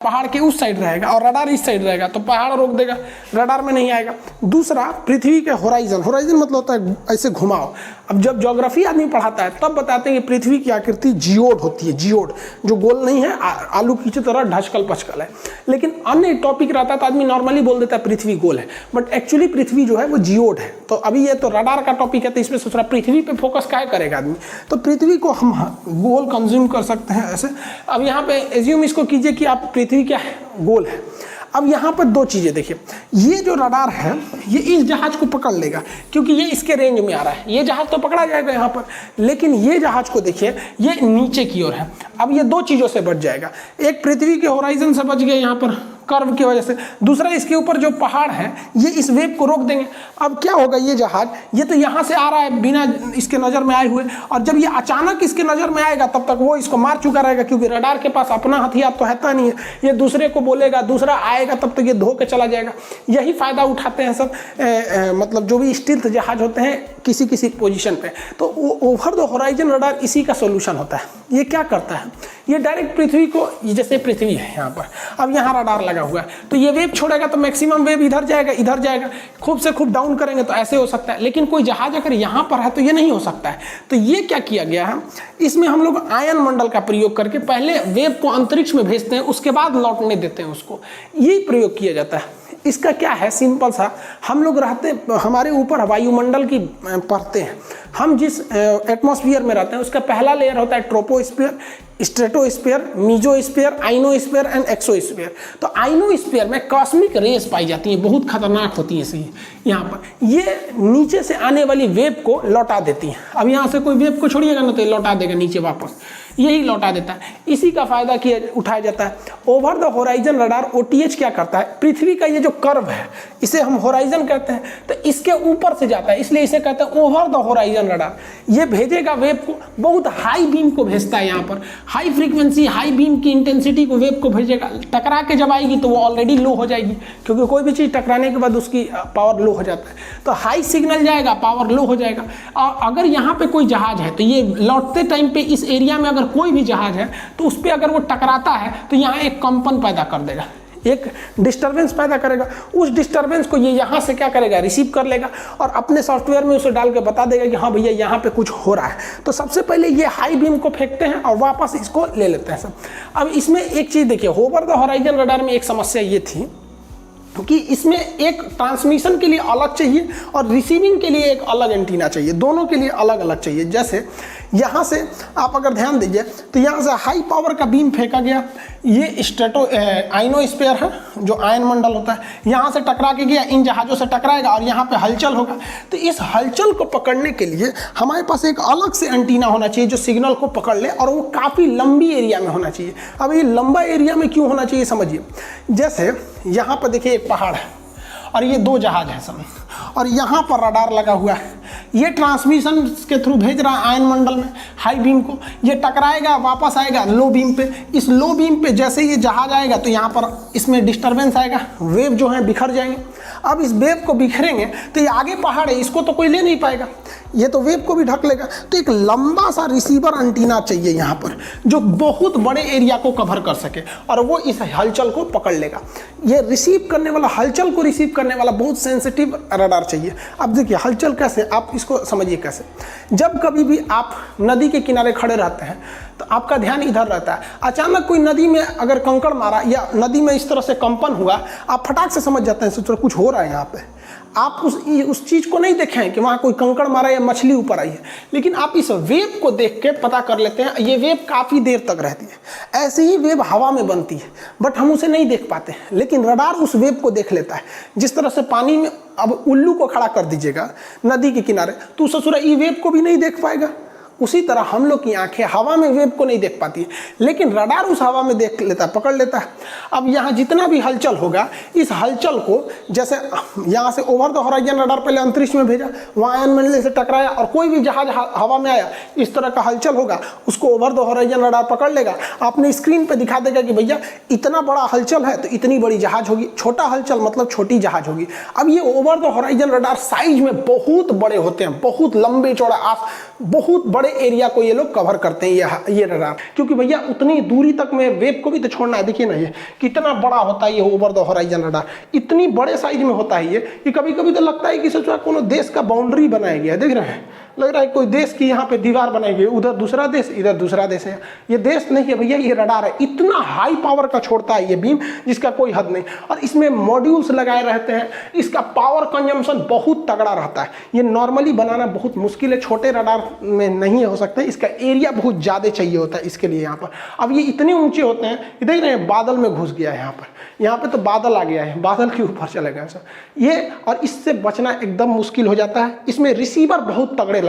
पहाड़ के उस साइड रहेगा और रडार इस साइड रहेगा तो पहाड़ रोक देगा, रडार में नहीं आएगा। दूसरा, पृथ्वी के होराइजन, होराइजन मतलब होता है ऐसे घुमाव। अब जब ज्योग्राफी आदमी पढ़ाता है तब बताते हैं कि पृथ्वी की आकृति जियोड होती है, जियोड जो गोल नहीं है, आलू की तरह ढचकल पचकल है। लेकिन अन्य टॉपिक रहता है तो आदमी नॉर्मली बोल देता है पृथ्वी गोल है, बट एक्चुअली पृथ्वी जो है वो जियोड है। तो अभी ये तो रडार का टॉपिक है तो इसमें सोच रहा पृथ्वी पे फोकस क्या करेगा आदमी, तो पृथ्वी को हम गोल कंज्यूम कर सकते हैं ऐसे। अब यहाँ पे एज्यूम इसको कीजिए कि आप पृथ्वी क्या है, गोल है। अब यहाँ पर दो चीज़ें देखिए, ये जो रडार है ये इस जहाज को पकड़ लेगा क्योंकि ये इसके रेंज में आ रहा है, ये जहाज तो पकड़ा जाएगा यहाँ पर, लेकिन ये जहाज को देखिए ये नीचे की ओर है। अब ये दो चीज़ों से बच जाएगा, एक पृथ्वी के होराइजन से बच गया यहाँ पर कर्व की वजह से, दूसरा इसके ऊपर जो पहाड़ है ये इस वेव को रोक देंगे। अब क्या होगा, ये जहाज ये तो यहाँ से आ रहा है बिना इसके नज़र में आए हुए, और जब ये अचानक इसके नज़र में आएगा तब तक वो इसको मार चुका रहेगा क्योंकि रडार के पास अपना हथियार तो रहता नहीं है। ये दूसरे को बोलेगा, दूसरा आएगा तब तक ये धो के चला जाएगा। यही फ़ायदा उठाते हैं सब मतलब जो भी स्टील्थ जहाज होते हैं किसी किसी पोजीशन पे। तो ओवर द होराइजन रडार इसी का सोल्यूशन होता है। ये क्या करता है, ये डायरेक्ट पृथ्वी को, जैसे पृथ्वी है यहाँ पर, अब यहाँ रडार लगा हुआ है तो ये वेव छोड़ेगा तो मैक्सिमम वेव इधर जाएगा, इधर जाएगा। खूब से खूब डाउन करेंगे तो ऐसे हो सकता है, लेकिन कोई जहाज अगर यहाँ पर है तो ये नहीं हो सकता है। तो ये क्या किया गया है, इसमें हम लोग आयन मंडल का प्रयोग करके पहले वेव को अंतरिक्ष में भेजते हैं, उसके बाद लौटने देते हैं उसको, यही प्रयोग किया जाता है। इसका क्या है, सिंपल सा, हम लोग रहते, हमारे ऊपर वायुमंडल की पढ़ते हैं, हम जिस एटमॉस्फेयर में रहते हैं उसका पहला लेयर होता है troposphere, stratosphere, mesosphere, ionosphere and exosphere. तो आइनोस्फीयर में कॉस्मिक रेस पाई जाती हैं, बहुत खतरनाक होती हैं इसी यहाँ पर, ये नीचे से आने वाली वेव को लौटा देती हैं। अब यहाँ से कोई वेव को छोड़िएगा ना तो ये लौटा देगा नीचे वापस, यही लौटा देता है। इसी का फायदा किया उठाया जाता है। Over the horizon radar OTH क्या करता है, पृथ्वी का ये जो कर्व है इसे हम होराइजन कहते हैं, तो इसके ऊपर से जाता है, इसलिए इसे कहते हैं ओवर द होराइजन रडार। ये भेजेगा वेव को, बहुत हाई बीम को भेजता है, यहाँ पर हाई फ्रीक्वेंसी हाई बीम की इंटेंसिटी को वेव को भेजेगा। टकरा के जब आएगी तो वो ऑलरेडी लो हो जाएगी, क्योंकि कोई भी चीज़ टकराने के बाद उसकी पावर लो हो जाता है। तो हाई सिग्नल जाएगा, पावर लो हो जाएगा। और अगर यहाँ पे कोई जहाज है तो ये लौटते टाइम पे इस एरिया में अगर कोई भी जहाज है तो उस पर अगर वो टकराता है तो यहाँ एक कंपन पैदा कर देगा, एक डिस्टरबेंस पैदा करेगा। उस डिस्टरबेंस को ये यहाँ से क्या करेगा, रिसीव कर लेगा और अपने सॉफ्टवेयर में उसे डाल के बता देगा कि हाँ भैया यहाँ पे कुछ हो रहा है। तो सबसे पहले ये हाई बीम को फेंकते हैं और वापस इसको ले लेते हैं सब। अब इसमें एक चीज़ देखिए, ओवर द होराइजन रडार में एक समस्या ये थी कि इसमें एक ट्रांसमिशन के लिए अलग चाहिए और रिसीविंग के लिए एक अलग एंटीना चाहिए, दोनों के लिए अलग अलग चाहिए। जैसे यहाँ से आप अगर ध्यान दीजिए तो यहाँ से हाई पावर का बीम फेंका गया, ये स्ट्रेटो आइनोस्फीयर है जो आयन मंडल होता है, यहाँ से टकरा के गया, इन जहाज़ों से टकराएगा और यहाँ पे हलचल होगा। तो इस हलचल को पकड़ने के लिए हमारे पास एक अलग से एंटीना होना चाहिए जो सिग्नल को पकड़ ले, और वो काफ़ी लंबी एरिया में होना चाहिए। अब ये लंबा एरिया में क्यों होना चाहिए समझिए। जैसे यहाँ पर देखिए एक पहाड़ है और ये दो जहाज हैं सब, और यहाँ पर रडार लगा हुआ है, ये ट्रांसमिशन के थ्रू भेज रहा है आयन मंडल में हाई बीम को, ये टकराएगा वापस आएगा लो बीम पे। इस लो बीम पे जैसे ये जहाज आएगा तो यहाँ पर इसमें डिस्टरबेंस आएगा, वेव जो है बिखर जाएंगे। अब इस वेव को बिखरेंगे तो ये आगे पहाड़ है, इसको तो कोई ले नहीं पाएगा, ये तो वेव को भी ढक लेगा। तो एक लंबा सा रिसीवर एंटीना चाहिए यहाँ पर जो बहुत बड़े एरिया को कवर कर सके और वो इस हलचल को पकड़ लेगा। ये रिसीव करने वाला, हलचल को रिसीव करने वाला बहुत सेंसिटिव रडार चाहिए। अब देखिए हलचल कैसे, आप इसको समझिए कैसे। जब कभी भी आप नदी के किनारे खड़े रहते हैं तो आपका ध्यान इधर रहता है, अचानक कोई नदी में अगर कंकड़ मारा या नदी में इस तरह से कंपन हुआ, आप फटाक से समझ जाते हैं सोच कुछ हो रहा है यहाँ पे। आप उस चीज़ को नहीं देखे हैं कि वहाँ कोई कंकड़ मारा या मछली ऊपर आई है, लेकिन आप इस वेव को देख के पता कर लेते हैं ये वेव काफ़ी देर तक रहती है। ऐसी ही वेव हवा में बनती है बट हम उसे नहीं देख पाते हैं, लेकिन रडार उस वेव को देख लेता है। जिस तरह से पानी में अब उल्लू को खड़ा कर दीजिएगा नदी के किनारे तो ससुरा ई वेव को भी नहीं देख पाएगा, उसी तरह हम लोग की आंखें हवा में वेव को नहीं देख पाती है, लेकिन रडार उस हवा में देख लेता है, पकड़ लेता है। अब यहाँ जितना भी हलचल होगा, इस हलचल को जैसे यहाँ से ओवर द होराइजन रडार पहले अंतरिक्ष में भेजा, वहाँ आयन मंडल से टकराया और कोई भी जहाज हवा में आया, इस तरह का हलचल होगा, उसको ओवर द होराइजन रडार पकड़ लेगा, अपने स्क्रीन पर दिखा देगा कि भैया इतना बड़ा हलचल है तो इतनी बड़ी जहाज होगी, छोटा हलचल मतलब छोटी जहाज होगी। अब ये over the horizon radar size में बहुत बड़े होते हैं, बहुत लंबे चौड़े, बहुत बड़े बड़े एरिया को ये लोग कवर करते हैं ये रडार, क्योंकि भैया उतनी दूरी तक में वेब को भी तो छोड़ना है। देखिए ना ये कितना बड़ा होता है ये ओवर द होराइजन रडार, इतनी बड़े साइज में होता है ये कि कभी कभी तो लगता है कि सोचो कोनो देश का बाउंड्री बनाया गया है। देख रहे हैं, लग रहा है कोई देश की यहाँ पे दीवार बनाई गई, उधर दूसरा देश, इधर दूसरा देश है। ये देश नहीं है भैया, ये रडार है। इतना हाई पावर का छोड़ता है ये बीम जिसका कोई हद नहीं, और इसमें मॉड्यूल्स लगाए रहते हैं। इसका पावर कंजम्पशन बहुत तगड़ा रहता है। ये नॉर्मली बनाना बहुत मुश्किल है, छोटे रडार में नहीं हो सकते। इसका एरिया बहुत ज़्यादा चाहिए होता है इसके लिए। यहाँ पर अब ये इतने ऊंचे होते हैं, देख रहे हैं बादल में घुस गया है यहाँ पे तो बादल आ गया है, बादल के ऊपर चले गए सर ये, और इससे बचना एकदम मुश्किल हो जाता है। इसमें रिसीवर बहुत तगड़े